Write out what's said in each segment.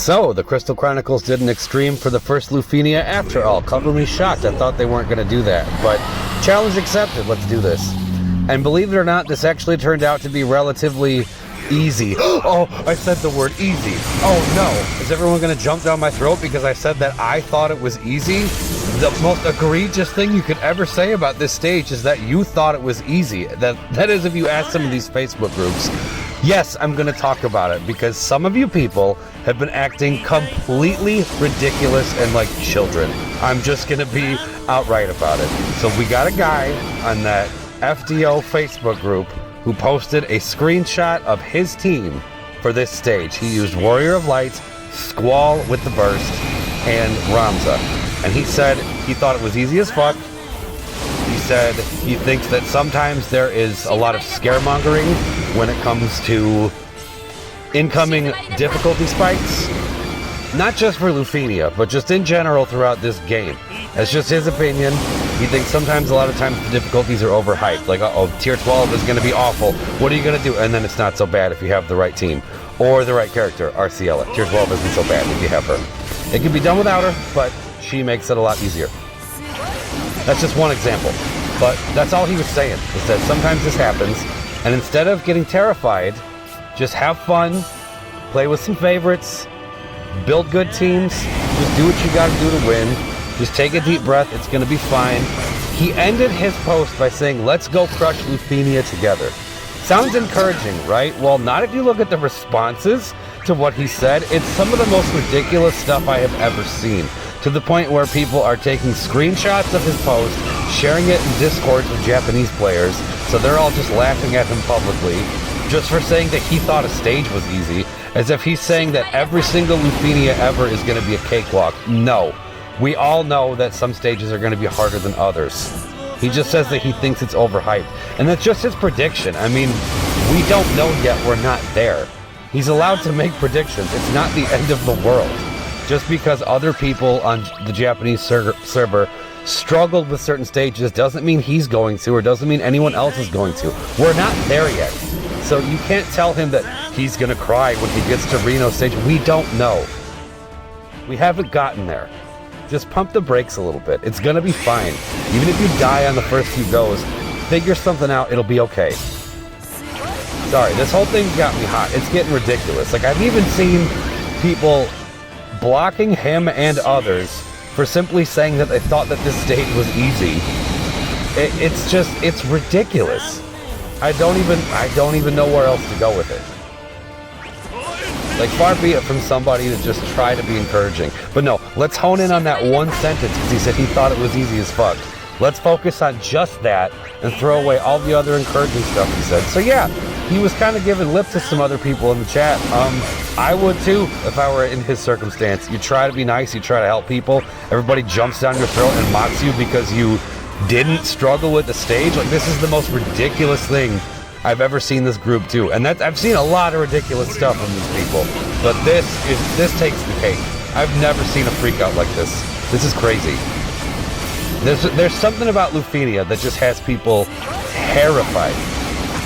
So, the Crystal Chronicles did an extreme for the first LUFENIA after all. Cover me shocked. I thought they weren't going to do that. But, challenge accepted. Let's do this. And believe it or not, this actually turned out to be relatively easy. Oh, I said the word easy. Oh no. Is everyone going to jump down my throat because I said that I thought it was easy? The most egregious thing you could ever say about this stage is that you thought it was easy. That is if you ask some of these Facebook groups. Yes, I'm going to talk about it because some of you people have been acting completely ridiculous and like children. I'm just going to be outright about it. So we got a guy on that FDO Facebook group who posted a screenshot of his team for this stage. He used Warrior of Light, Squall with the Burst, and Ramza. And he said he thought it was easy as fuck. He said he thinks that sometimes there is a lot of scaremongering when it comes to incoming difficulty spikes. Not just for LUFENIA, but just in general throughout this game. That's just his opinion. He thinks sometimes, a lot of times, the difficulties are overhyped. Like, uh-oh, tier 12 is going to be awful. What are you going to do? And then it's not so bad if you have the right team. Or the right character, RCL it. Tier 12 isn't so bad if you have her. It can be done without her, but she makes it a lot easier. That's just one example. But that's all he was saying, is that sometimes this happens, and instead of getting terrified, just have fun, play with some favorites, build good teams, just do what you gotta do to win. Just take a deep breath, it's gonna be fine. He ended his post by saying, let's go crush LUFENIA together. Sounds encouraging, right? Well, not if you look at the responses to what he said. It's some of the most ridiculous stuff I have ever seen. To the point where people are taking screenshots of his post, sharing it in Discords with Japanese players, so they're all just laughing at him publicly, just for saying that he thought a stage was easy, as if he's saying that every single LUFENIA ever is going to be a cakewalk. No. We all know that some stages are going to be harder than others. He just says that he thinks it's overhyped. And that's just his prediction. I mean, we don't know yet. We're not there. He's allowed to make predictions. It's not the end of the world. Just because other people on the Japanese server struggled with certain stages doesn't mean he's going to, or doesn't mean anyone else is going to. We're not there yet. So you can't tell him that he's going to cry when he gets to Reno stage. We don't know. We haven't gotten there. Just pump the brakes a little bit. It's gonna be fine. Even if you die on the first few goes, figure something out, it'll be okay. Sorry, this whole thing got me hot. It's getting ridiculous. Like, I've even seen people blocking him and others for simply saying that they thought that this stage was easy. It's ridiculous. I don't even know where else to go with it. Like, far be it from somebody to just try to be encouraging. But no, let's hone in on that one sentence because he said he thought it was easy as fuck. Let's focus on just that and throw away all the other encouraging stuff he said. So yeah, he was kind of giving lip to some other people in the chat. I would too if I were in his circumstance. You try to be nice, you try to help people. Everybody jumps down your throat and mocks you because you didn't struggle with the stage. Like, this is the most ridiculous thing I've ever seen this group do. And I've seen a lot of ridiculous stuff from these people. But this takes the cake. I've never seen a freak out like this. This is crazy. There's something about LUFENIA that just has people terrified.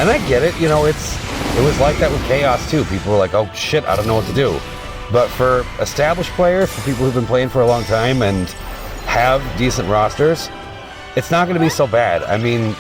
And I get it, you know, it was like that with Chaos too. People were like, oh shit, I don't know what to do. But for established players, for people who've been playing for a long time and have decent rosters, it's not going to be so bad. I mean,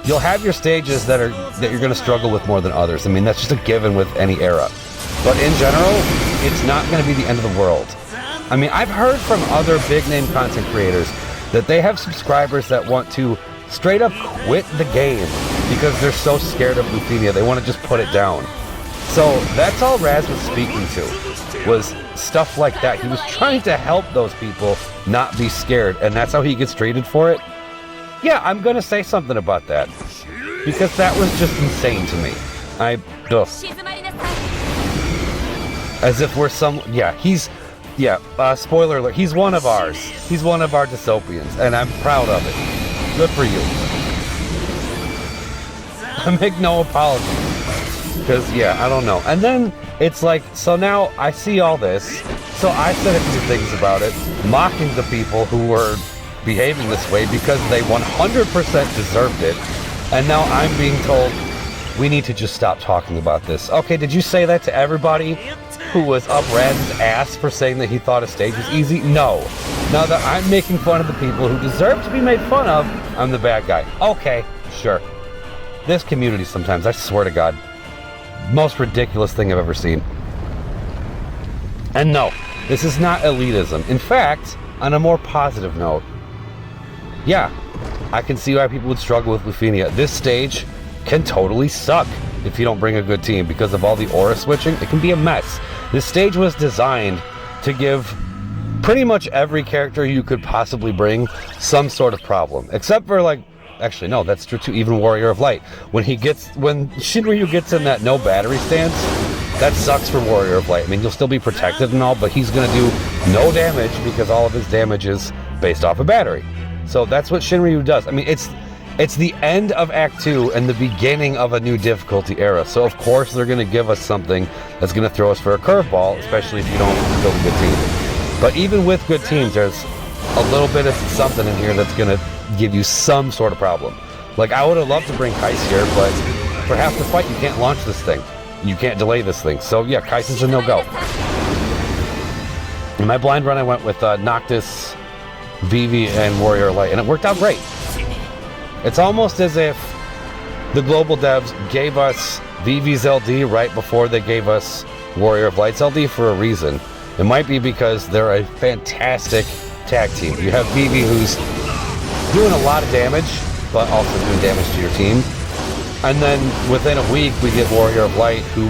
you'll have your stages that you're going to struggle with more than others. I mean, that's just a given with any era. But in general, it's not going to be the end of the world. I mean, I've heard from other big-name content creators that they have subscribers that want to straight up quit the game because they're so scared of LUFENIA. They want to just put it down. So that's all Raz was speaking to, was stuff like that. He was trying to help those people not be scared, and that's how he gets treated for it. Yeah, I'm gonna say something about that, because that was just insane to me. As if we're spoiler alert, he's one of ours. He's one of our dystopians, and I'm proud of it. Good for you. I make no apologies, because, yeah, I don't know. And then, it's like, so now I see all this, so I said a few things about it, mocking the people who were behaving this way because they 100% deserved it, and now I'm being told we need to just stop talking about this. Okay, did you say that to everybody? who was up Rad's ass for saying that he thought a stage was easy? No. Now that I'm making fun of the people who deserve to be made fun of, I'm the bad guy. Okay, sure. This community sometimes, I swear to God, most ridiculous thing I've ever seen. And no, this is not elitism. In fact, on a more positive note, yeah, I can see why people would struggle with LUFENIA. This stage can totally suck if you don't bring a good team because of all the aura switching. It can be a mess. This stage was designed to give pretty much every character you could possibly bring some sort of problem, except for like, actually no, that's true too, even Warrior of Light. When Shinryu gets in that no battery stance, that sucks for Warrior of Light. I mean, you'll still be protected and all, but he's gonna do no damage because all of his damage is based off a battery. So that's what Shinryu does. I mean, it's the end of Act 2 and the beginning of a new difficulty era. So of course they're gonna give us something that's gonna throw us for a curveball, especially if you don't build a good team. But even with good teams, there's a little bit of something in here that's gonna give you some sort of problem. Like, I would have loved to bring Kais here, but for half the fight you can't launch this thing. You can't delay this thing. So yeah, Kais is a no-go. In my blind run I went with Noctis, Vivi, and Warrior Light, and it worked out great. It's almost as if the global devs gave us Vivi's LD right before they gave us Warrior of Light's LD for a reason. It might be because they're a fantastic tag team. You have Vivi, who's doing a lot of damage, but also doing damage to your team. And then within a week, we get Warrior of Light, who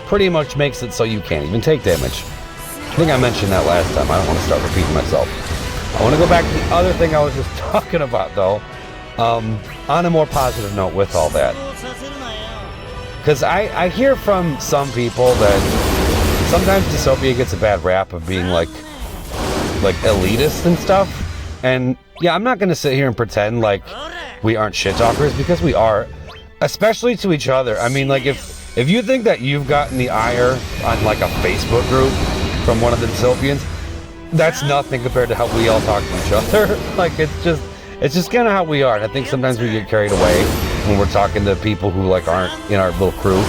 pretty much makes it so you can't even take damage. I think I mentioned that last time. I don't want to start repeating myself. I want to go back to the other thing I was just talking about, though, on a more positive note with all that. Because I hear from some people that sometimes Dystopia gets a bad rap of being like elitist and stuff. And yeah, I'm not going to sit here and pretend like we aren't shit talkers, because we are, especially to each other. I mean, like, if you think that you've gotten the ire on like a Facebook group from one of the Dystopians, that's nothing compared to how we all talk to each other. Like, it's just kind of how we are. And I think sometimes we get carried away when we're talking to people who like aren't in our little crew.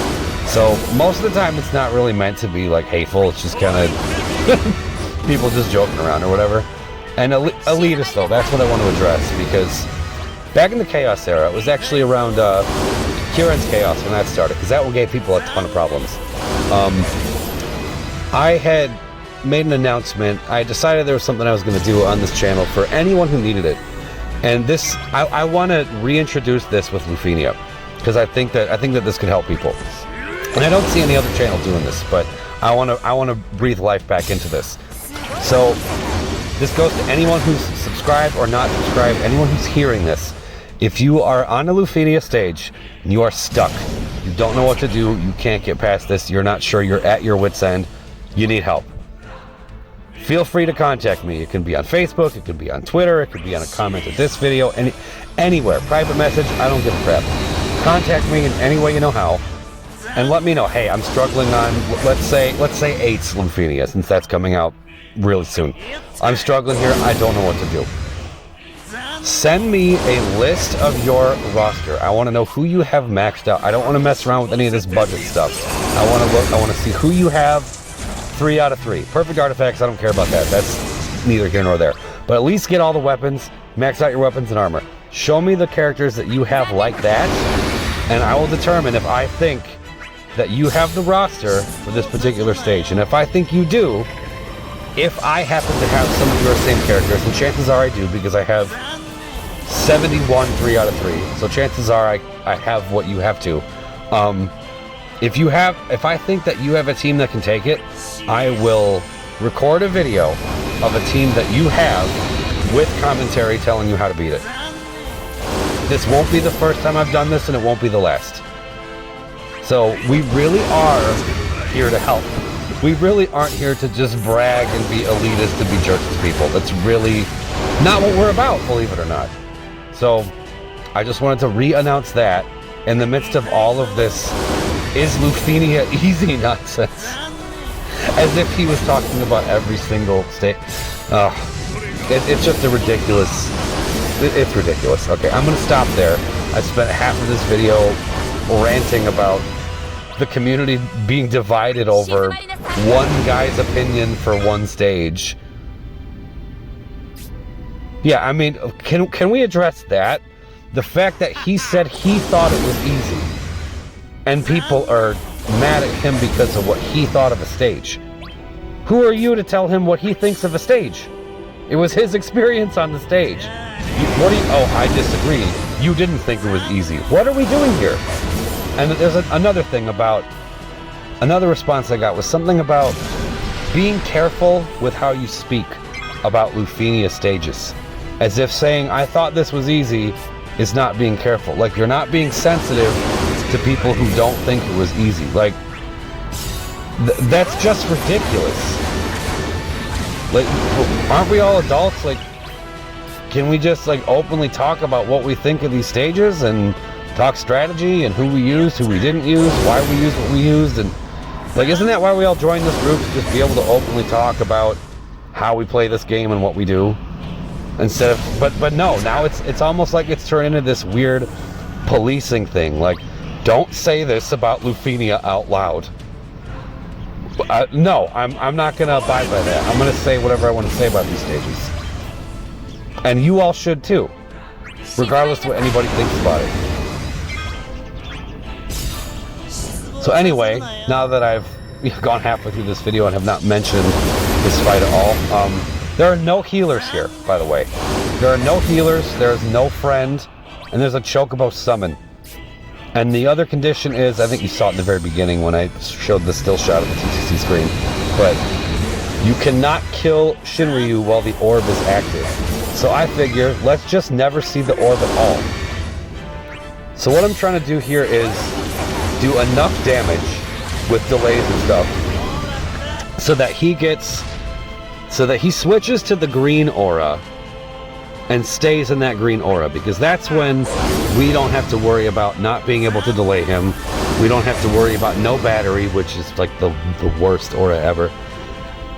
So most of the time it's not really meant to be like hateful. It's just kind of people just joking around or whatever. And elitist, though, that's what I want to address, because back in the Chaos era, it was actually around Kieran's Chaos when that started, because that one gave people a ton of problems. I had made an announcement. I decided there was something I was going to do on this channel for anyone who needed it. And this, I want to reintroduce this with LUFENIA, because I think that this could help people. And I don't see any other channel doing this, but I want to breathe life back into this. So this goes to anyone who's subscribed or not subscribed, anyone who's hearing this. If you are on a LUFENIA stage and you are stuck, you don't know what to do, you can't get past this, you're not sure, you're at your wit's end, you need help, feel free to contact me. It can be on Facebook, it could be on Twitter, it could be on a comment of this video, anywhere. Private message, I don't give a crap. Contact me in any way you know how, and let me know, hey, I'm struggling on, let's say 8's LUFENIA, since that's coming out really soon. I'm struggling here, I don't know what to do. Send me a list of your roster. I want to know who you have maxed out. I don't want to mess around with any of this budget stuff. I want to see who you have 3 out of 3. Perfect artifacts, I don't care about that. That's neither here nor there. But at least get all the weapons, max out your weapons and armor. Show me the characters that you have like that, and I will determine if I think that you have the roster for this particular stage. And if I think you do, if I happen to have some of your same characters, and chances are I do, because I have 71 3 out of 3, so chances are I have what you have too. If I think that you have a team that can take it, I will record a video of a team that you have with commentary telling you how to beat it. This won't be the first time I've done this, and it won't be the last. So we really are here to help. We really aren't here to just brag and be elitist and be jerks to people. That's really not what we're about, believe it or not. So I just wanted to re-announce that in the midst of all of this is LUFENIA easy nonsense. As if he was talking about every single state. It's just a ridiculous, it's ridiculous. Okay, I'm gonna stop there. I spent half of this video ranting about the community being divided over one guy's opinion for one stage. Yeah, I mean, can we address that? The fact that he said he thought it was easy, and people are mad at him because of what he thought of a stage. Who are you to tell him what he thinks of a stage? It was his experience on the stage. What do you... Oh, I disagree. You didn't think it was easy. What are we doing here? And there's another thing about... Another response I got was something about being careful with how you speak about LUFENIA stages. As if saying, I thought this was easy, is not being careful. Like, you're not being sensitive to people who don't think it was easy. Like, that's just ridiculous. Like, aren't we all adults? Like, can we just, like, openly talk about what we think of these stages and talk strategy and who we used, who we didn't use, why we used what we used? And, like, isn't that why we all joined this group? To just be able to openly talk about how we play this game and what we do? Instead of, but no, now it's almost like it's turned into this weird policing thing. Like, don't say this about LUFENIA out loud. No, I'm not gonna abide by that. I'm gonna say whatever I want to say about these stages, and you all should too, regardless of what anybody thinks about it. So anyway, now that I've gone halfway through this video and have not mentioned this fight at all, there are no healers here, by the way. There are no healers, there is no friend, and there's a Chocobo summon. And the other condition is, I think you saw it in the very beginning when I showed the still shot of the TCC screen, but you cannot kill Shinryu while the orb is active. So I figure, let's just never see the orb at all. So what I'm trying to do here is do enough damage with delays and stuff so that he switches to the green aura and stays in that green aura, because that's when we don't have to worry about not being able to delay him. We don't have to worry about no battery, which is like the worst aura ever.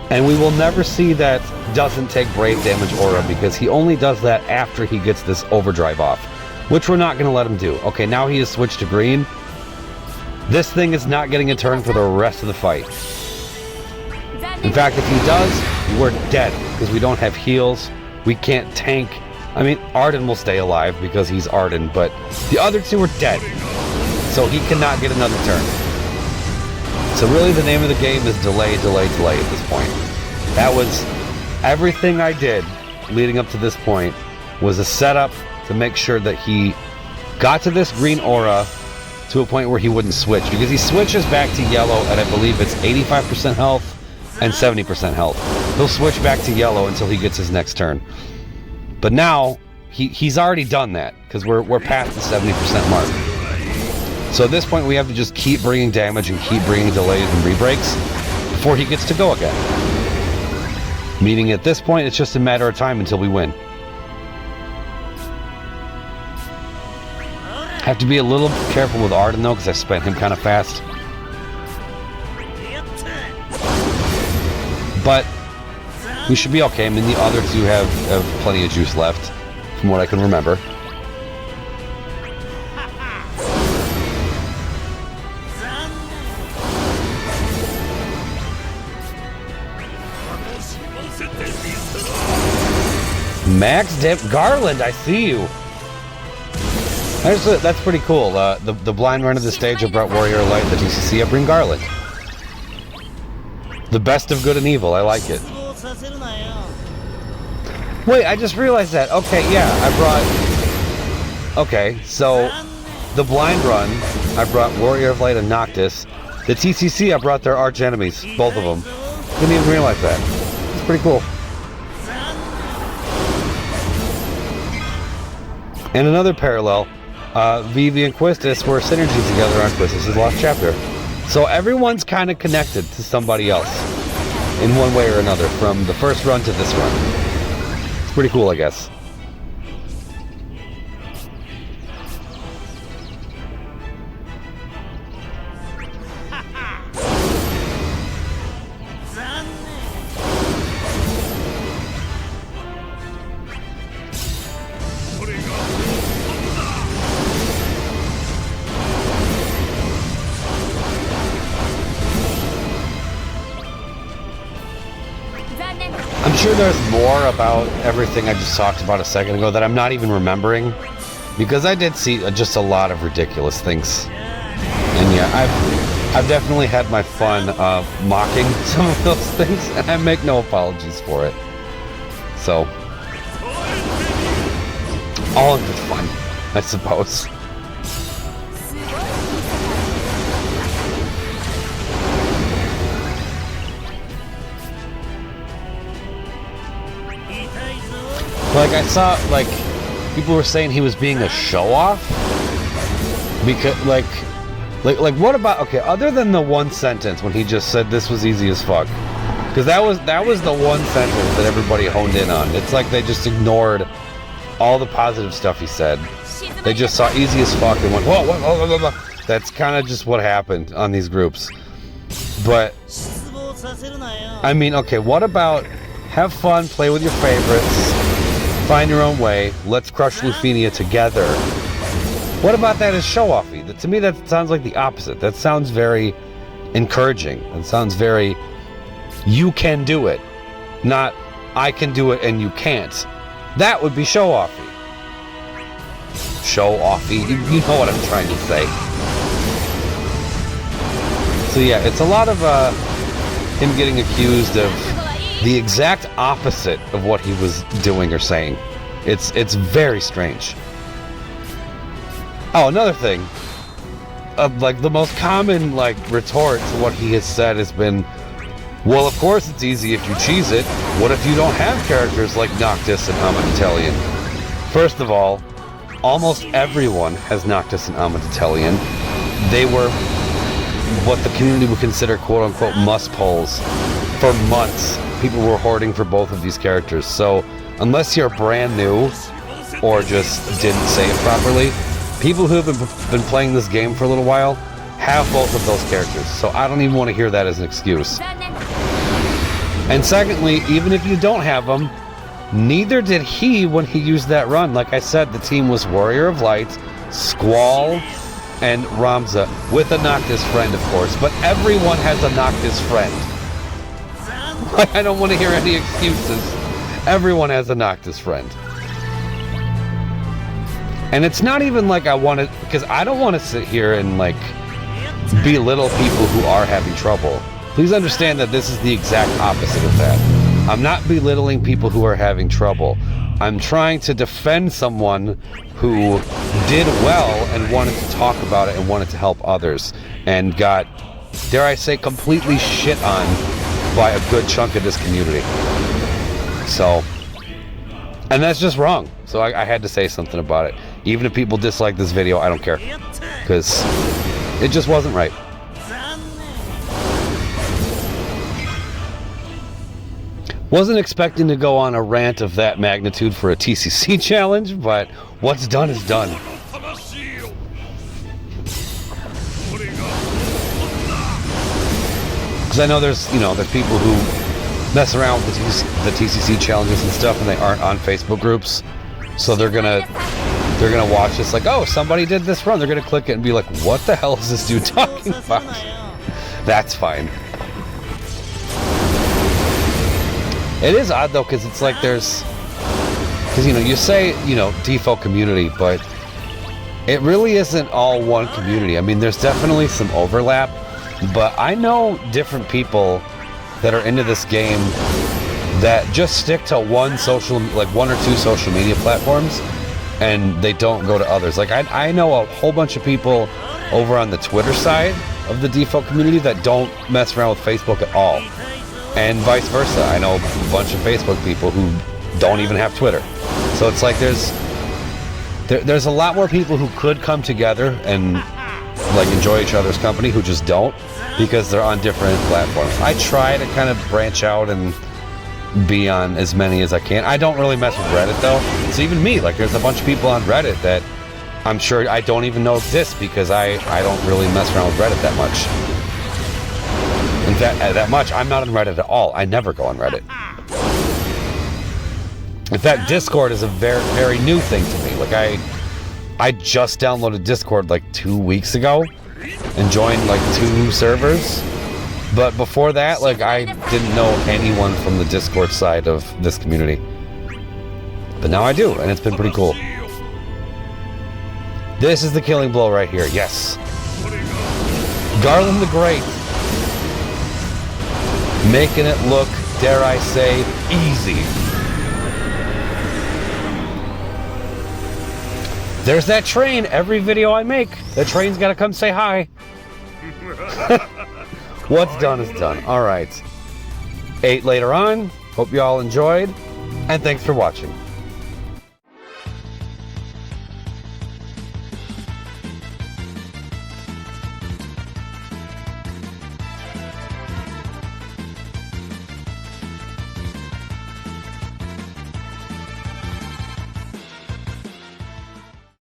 And we will never see that doesn't take brave damage aura, because he only does that after he gets this overdrive off, which we're not going to let him do. Okay, now he has switched to green. This thing is not getting a turn for the rest of the fight. In fact, if he does, we're dead, because we don't have heals. We can't tank. I mean, Ardyn will stay alive because he's Ardyn, but the other two are dead. So he cannot get another turn. So really the name of the game is delay, delay, delay at this point. That was everything I did leading up to this point, was a setup to make sure that he got to this green aura to a point where he wouldn't switch, because he switches back to yellow at, I believe it's 85% health and 70% health. He'll switch back to yellow until he gets his next turn. But now, he's already done that, because we're past the 70% mark. So at this point, we have to just keep bringing damage and keep bringing delays and rebreaks before he gets to go again. Meaning at this point, it's just a matter of time until we win. Have to be a little careful with Ardyn though, because I spent him kind of fast. But we should be okay. I mean, the other two have plenty of juice left, from what I can remember. Garland, I see you. That's pretty cool. The blind run of the stage, I brought Warrior Light. The TCC, I bring Garland. The best of good and evil. I like it. Wait, I just realized that. Okay, yeah, I brought... Okay, so the blind run, I brought Warrior of Light and Noctis. The TCC, I brought their arch enemies, both of them. Didn't even realize that. It's pretty cool. And another parallel, Vivi and Quistis were synergies together on Quistis' Lost Chapter. So everyone's kind of connected to somebody else in one way or another, from the first run to this run. It's pretty cool, I guess. sure there's more about everything I just talked about a second ago that I'm not even remembering, because I did see just a lot of ridiculous things. And yeah, I've definitely had my fun of mocking some of those things, and I make no apologies for it. So, all in good fun, I suppose. Like, I saw, like, people were saying he was being a show-off. Because, like, what about, okay, other than the one sentence when he just said this was easy as fuck. Because that was the one sentence that everybody honed in on. It's like they just ignored all the positive stuff he said. They just saw easy as fuck and went, whoa, whoa, whoa, whoa, whoa. That's kind of just what happened on these groups. But, I mean, okay, what about have fun, play with your favorites, find your own way, let's crush LUFENIA together. What about that as show-offy? To me, that sounds like the opposite. That sounds very encouraging. It sounds very, you can do it, not I can do it and you can't. That would be show-offy. Show-offy, you know what I'm trying to say. So yeah, it's a lot of him getting accused of the exact opposite of what he was doing or saying. It's very strange. Oh, another thing. Like the most common like retort to what he has said has been, well, of course it's easy if you cheese it. What if you don't have characters like Noctis and Amaditelion? First of all, almost everyone has Noctis and Amaditelion. They were what the community would consider quote-unquote must-pulls for months. People were hoarding for both of these characters. So unless you're brand new or just didn't say it properly, people who have been playing this game for a little while have both of those characters. So I don't even want to hear that as an excuse. And secondly, even if you don't have them, neither did he when he used that run. Like I said, the team was Warrior of Light, Squall, and Ramza, with a Noctis friend, of course. But everyone has a Noctis friend. I don't want to hear any excuses. Everyone has a Noctis friend. And it's not even like I want to, because I don't want to sit here and like belittle people who are having trouble. Please understand that this is the exact opposite of that. I'm not belittling people who are having trouble. I'm trying to defend someone who did well and wanted to talk about it and wanted to help others and got, dare I say, completely shit on by a good chunk of this community. So, and that's just wrong. So I had to say something about it. Even if people dislike this video, I don't care. Because it just wasn't right. Wasn't expecting to go on a rant of that magnitude for a TCC challenge, but what's done is done. Because I know there's people who mess around with the TCC challenges and stuff, and they aren't on Facebook groups, so they're gonna watch this like, oh, somebody did this run. They're gonna click it and be like, what the hell is this dude talking about? That's fine. It is odd though, because it's like you say DFFOO community, but it really isn't all one community. I mean, there's definitely some overlap, but I know different people that are into this game that just stick to one or two social media platforms, and they don't go to others. Like I know a whole bunch of people over on the Twitter side of the DFFOO community that don't mess around with Facebook at all. And vice versa. I know a bunch of Facebook people who don't even have Twitter. So it's like there's a lot more people who could come together and like enjoy each other's company who just don't, because they're on different platforms. I try to kind of branch out and be on as many as I can. I don't really mess with Reddit though. It's even me. Like there's a bunch of people on Reddit that I'm sure I don't even know exist, because I don't really mess around with Reddit that much. In fact, that much, I'm not on Reddit at all. I never go on Reddit. In fact, Discord is a very, very new thing to me. Like I just downloaded Discord like 2 weeks ago and joined like 2 servers. But before that, like, I didn't know anyone from the Discord side of this community. But now I do, and it's been pretty cool. This is the killing blow right here, yes. Garland the Great. Making it look, dare I say, easy. There's that train. Every video I make, the train's got to come say hi. What's done is done. All right. 8 later on. Hope you all enjoyed, and thanks for watching.